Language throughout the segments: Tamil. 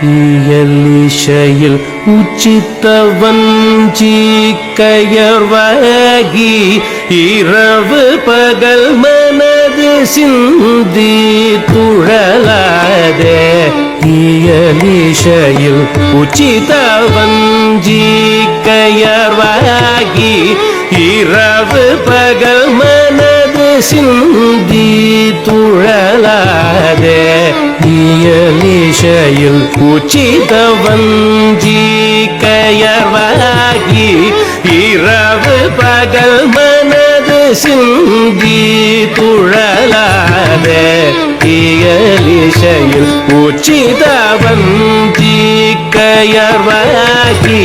இயலிசையில் உச்சித்தவஞ்சி கயர்வாகி இரவு பகல் மனது சிந்தி துழலாதே. இயலிசையில் உச்சித்தவஞ்சி கயர்வாகி இரவு பகல் மனது சிந்தி துழலாதே. இயலிசையில் உச்சிதவஞ்சி கயர்வாகி இரவு பகல் மனது சிந்தி துழலாதே. இயலிசையில் உச்சிதவஞ்சி கயர்வாகி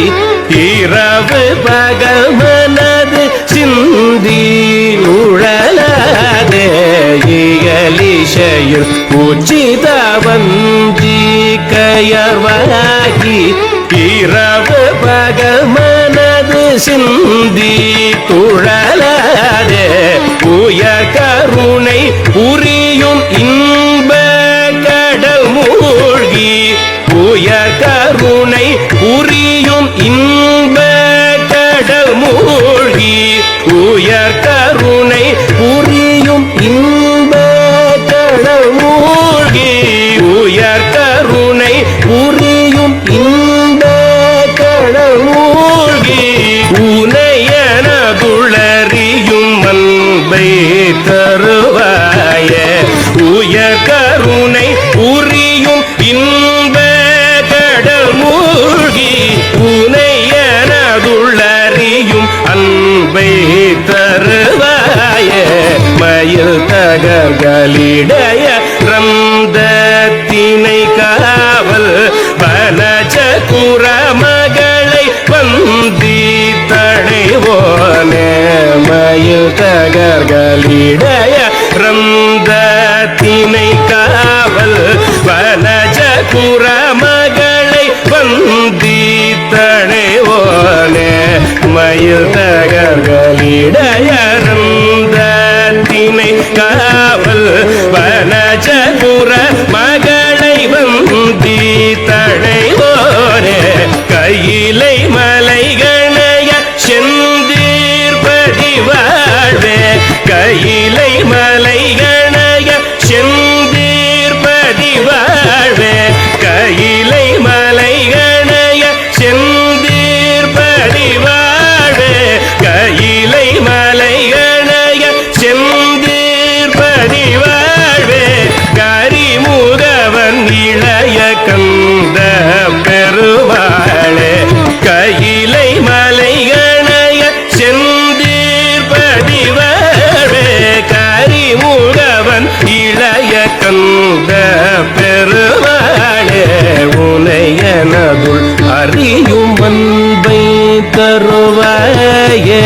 இரவு பகல் மனது சிந்தி உழலாதே. இயலிசையில் உச்சிதவஞ்சி கயர்வாகி இரவு பகல் மனது சிந்தி துழலாதே. உயர் கருணை புரியும் இன்ப கடல் மூழ்கி உயர் கருணை புரியும் இன்ப கடல் மூழ்கி உயர் கருணை புரியும் இன்ப கடல் மூழ்கி உயர் கருணை புரியும் இன்ப கடல் மூழ்கி உனையனதுளறியும் அன்பை தருவாய. உயர் கருணை புரியும் இன்ப கடல் மூழ்கி உனையனதுளறியும் அன்பை தருவாய. மயில் தகர்களிடைய ரந்தத்தினை காவல் வனஜகுர மகளை வந்தி தடைவோனே. மயில் தகர்களிடைய ரந்தத்தினை காவல் வனஜகுர மகளை வந்தி தடைவோனே. மயில் தகர்களிடைய ரந்தத்தினை காவல் வனஜகுர மகளை வந்தி தடைவோனே. கையிலை மலை கணைய செந்தீர்பதி வாழ்வே. கையிலை மலை கணைய செந்தீர்பதி வாழ்வே. கையிலை மலை கணைய செந்தீர்பதி வாழ்வே. கையிலை மலை கணைய செந்தீர்பதி வாழ்வே. கரிமுகவன் இளைய கந்த பெருவாளே. கையிலை மலை கணைய செந்தீர்பதி வாழ்வே. கரிமுகவன் இளைய கந்த பெருவாளே. உனையனதுள் அறியும் அன்பை தருவாயே.